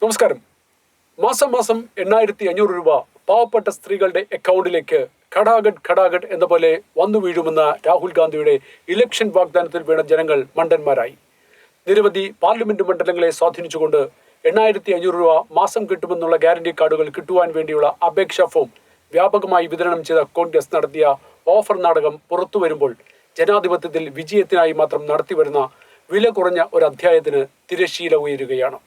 നമസ്കാരം. മാസം 8,500 രൂപ പാവപ്പെട്ട സ്ത്രീകളുടെ അക്കൗണ്ടിലേക്ക് ഘടാഘട് എന്ന പോലെ വന്നു വീഴുമെന്ന രാഹുൽ ഗാന്ധിയുടെ ഇലക്ഷൻ വാഗ്ദാനത്തിൽ വീണ ജനങ്ങൾ മണ്ടന്മാരായി. നിരവധി പാർലമെന്റ് മണ്ഡലങ്ങളെ സ്വാധീനിച്ചുകൊണ്ട് 8,500 രൂപ മാസം കിട്ടുമെന്നുള്ള ഗ്യാരണ്ടി കാർഡുകൾ കിട്ടുവാൻ വേണ്ടിയുള്ള അപേക്ഷാ ഫോം വ്യാപകമായി വിതരണം ചെയ്ത കോൺഗ്രസ് നടത്തിയ ഓഫർ നാടകം പുറത്തു വരുമ്പോൾ ജനാധിപത്യത്തിൽ വിജയത്തിനായി മാത്രം നടത്തിവരുന്ന വില കുറഞ്ഞ ഒരു അധ്യായത്തിന് തിരശ്ശീല ഉയരുകയാണ്.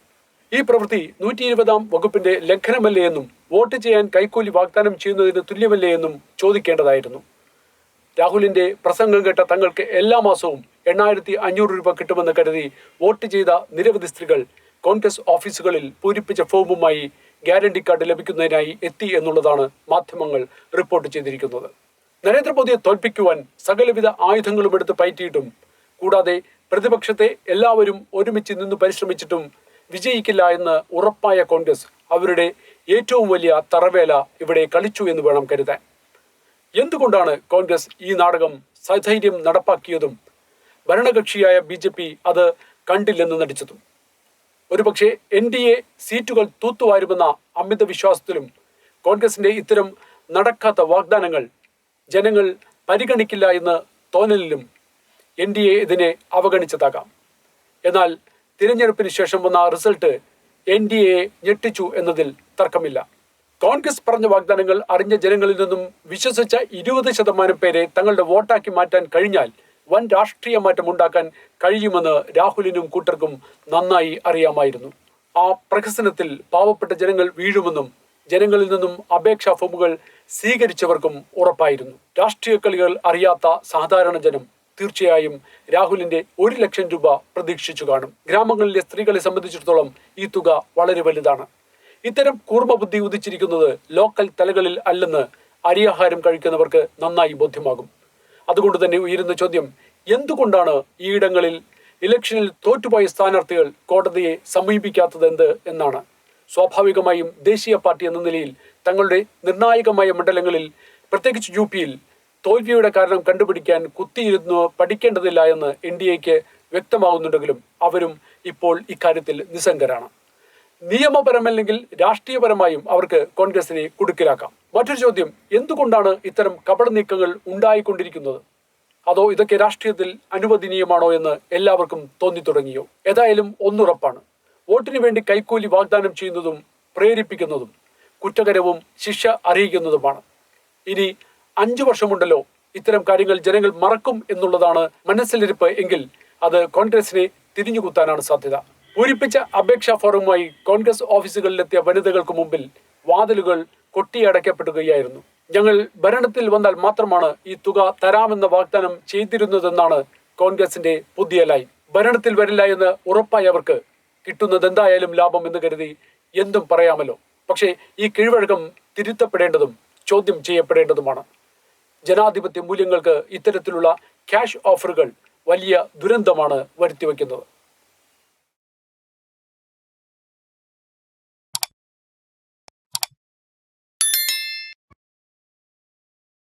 ഈ പ്രവൃത്തി 120-ാം വകുപ്പിന്റെ ലംഘനമല്ലേ എന്നും വോട്ട് ചെയ്യാൻ കൈക്കൂലി വാഗ്ദാനം ചെയ്യുന്നതിന് തുല്യമല്ലേ എന്നും ചോദിക്കേണ്ടതായിരുന്നു. രാഹുലിന്റെ പ്രസംഗം കേട്ട തങ്ങൾക്ക് എല്ലാ മാസവും 8,500 രൂപ കിട്ടുമെന്ന് കരുതി വോട്ട് ചെയ്ത നിരവധി സ്ത്രീകൾ കോൺഗ്രസ് ഓഫീസുകളിൽ പൂരിപ്പിച്ച ഫോമുമായി ഗ്യാരണ്ടി കാർഡ് ലഭിക്കുന്നതിനായി എത്തി എന്നുള്ളതാണ് മാധ്യമങ്ങൾ റിപ്പോർട്ട് ചെയ്തിരിക്കുന്നത്. നരേന്ദ്രമോദിയെ തോൽപ്പിക്കുവാൻ സകലവിധ ആയുധങ്ങളും എടുത്ത് പയറ്റിയിട്ടും കൂടാതെ പ്രതിപക്ഷത്തെ എല്ലാവരും ഒരുമിച്ച് നിന്ന് പരിശ്രമിച്ചിട്ടും വിജയിക്കില്ല എന്ന് ഉറപ്പായ കോൺഗ്രസ് അവരുടെ ഏറ്റവും വലിയ തറവേല ഇവിടെ കളിച്ചു എന്ന് വേണം കരുതാൻ. എന്തുകൊണ്ടാണ് കോൺഗ്രസ് ഈ നാടകം സധൈര്യം നടപ്പാക്കിയതും ഭരണകക്ഷിയായ BJP അത് കണ്ടില്ലെന്ന് നടിച്ചതും? ഒരുപക്ഷെ NDA സീറ്റുകൾ തൂത്തുവാരുമെന്ന അമിത വിശ്വാസത്തിലും കോൺഗ്രസിന്റെ ഇത്തരം നടക്കാത്ത വാഗ്ദാനങ്ങൾ ജനങ്ങൾ പരിഗണിക്കില്ല എന്ന തോന്നലിലും NDA ഇതിനെ അവഗണിച്ചതാകാം. എന്നാൽ തിരഞ്ഞെടുപ്പിന് ശേഷം വന്ന റിസൾട്ട് NDA ഞെട്ടിച്ചു എന്നതിൽ തർക്കമില്ല. കോൺഗ്രസ് പറഞ്ഞ വാഗ്ദാനങ്ങൾ അറിഞ്ഞ ജനങ്ങളിൽ നിന്നും വിശ്വസിച്ച 20% പേരെ തങ്ങളുടെ വോട്ടാക്കി മാറ്റാൻ കഴിഞ്ഞാൽ വൻ രാഷ്ട്രീയ മാറ്റം ഉണ്ടാക്കാൻ കഴിയുമെന്ന് രാഹുലിനും കൂട്ടർക്കും നന്നായി അറിയാമായിരുന്നു. ആ പ്രഹസനത്തിൽ പാവപ്പെട്ട ജനങ്ങൾ വീഴുമെന്നും ജനങ്ങളിൽ നിന്നും അപേക്ഷാ ഫോമുകൾ സ്വീകരിച്ചവർക്കും ഉറപ്പായിരുന്നു. രാഷ്ട്രീയ കളികൾ അറിയാത്ത സാധാരണ ജനം തീർച്ചയായും രാഹുലിന്റെ 1 ലക്ഷം രൂപ പ്രതീക്ഷിച്ചു കാണും. ഗ്രാമങ്ങളിലെ സ്ത്രീകളെ സംബന്ധിച്ചിടത്തോളം ഈ തുക വളരെ വലുതാണ്. ഇത്തരം കൂർമ്മബുദ്ധി ഉദിച്ചിരിക്കുന്നത് ലോക്കൽ തലകളിൽ അല്ലെന്ന് അരിയാഹാരം കഴിക്കുന്നവർക്ക് നന്നായി ബോധ്യമാകും. അതുകൊണ്ട് തന്നെ ഉയരുന്ന ചോദ്യം, എന്തുകൊണ്ടാണ് ഈയിടങ്ങളിൽ ഇലക്ഷനിൽ തോറ്റുപോയ സ്ഥാനാർത്ഥികൾ കോടതിയെ സമീപിക്കാത്തതെന്ത് എന്നാണ്. സ്വാഭാവികമായും ദേശീയ പാർട്ടി എന്ന നിലയിൽ തങ്ങളുടെ നിർണായകമായ മണ്ഡലങ്ങളിൽ പ്രത്യേകിച്ച് UP-യിൽ തോൽവിയുടെ കാരണം കണ്ടുപിടിക്കാൻ കുത്തിയിരുന്നു പഠിക്കേണ്ടതില്ല എന്ന് NDAക്ക് വ്യക്തമാകുന്നുണ്ടെങ്കിലും അവരും ഇപ്പോൾ ഇക്കാര്യത്തിൽ നിസ്സംഗരാണ്. നിയമപരമല്ലെങ്കിൽ രാഷ്ട്രീയപരമായും അവർക്ക് കോൺഗ്രസിനെ കുടുക്കിലാക്കാം. മറ്റൊരു ചോദ്യം, എന്തുകൊണ്ടാണ് ഇത്തരം കപട നീക്കങ്ങൾ ഉണ്ടായിക്കൊണ്ടിരിക്കുന്നത്? അതോ ഇതൊക്കെ രാഷ്ട്രീയത്തിൽ അനുവദനീയമാണോ എന്ന് എല്ലാവർക്കും തോന്നി തുടങ്ങിയോ? ഏതായാലും ഒന്നുറപ്പാണ്, വോട്ടിന് വേണ്ടി കൈക്കൂലി വാഗ്ദാനം ചെയ്യുന്നതും പ്രേരിപ്പിക്കുന്നതും കുറ്റകരവും ശിക്ഷ അറിയിക്കുന്നതുമാണ്. ഇനി 5 വർഷമുണ്ടല്ലോ, ഇത്തരം കാര്യങ്ങൾ ജനങ്ങൾ മറക്കും എന്നുള്ളതാണ് മനസ്സിലിരിപ്പ് എങ്കിൽ അത് കോൺഗ്രസിനെ തിരിഞ്ഞുകുത്താനാണ് സാധ്യത. പൂരിപ്പിച്ച അപേക്ഷാ ഫോറവുമായി കോൺഗ്രസ് ഓഫീസുകളിലെത്തിയ വനിതകൾക്ക് മുമ്പിൽ വാതിലുകൾ കൊട്ടിയടയ്ക്കപ്പെടുകയായിരുന്നു. ഞങ്ങൾ ഭരണത്തിൽ വന്നാൽ മാത്രമാണ് ഈ തുക തരാമെന്ന വാഗ്ദാനം ചെയ്തിരുന്നതെന്നാണ് കോൺഗ്രസിന്റെ പുതിയ ലൈൻ. ഭരണത്തിൽ വരില്ല എന്ന് ഉറപ്പായവർക്ക് കിട്ടുന്നത് എന്തായാലും ലാഭം എന്ന് കരുതി എന്തും പറയാമല്ലോ. പക്ഷേ ഈ കീഴ്വഴക്കം തിരുത്തപ്പെടേണ്ടതും ചോദ്യം ചെയ്യപ്പെടേണ്ടതുമാണ്. ജനാധിപത്യ മൂല്യങ്ങൾക്ക് ഇത്തരത്തിലുള്ള ക്യാഷ് ഓഫറുകൾ വലിയ ദുരന്തമാണ് വരുത്തിവെക്കുന്നത്.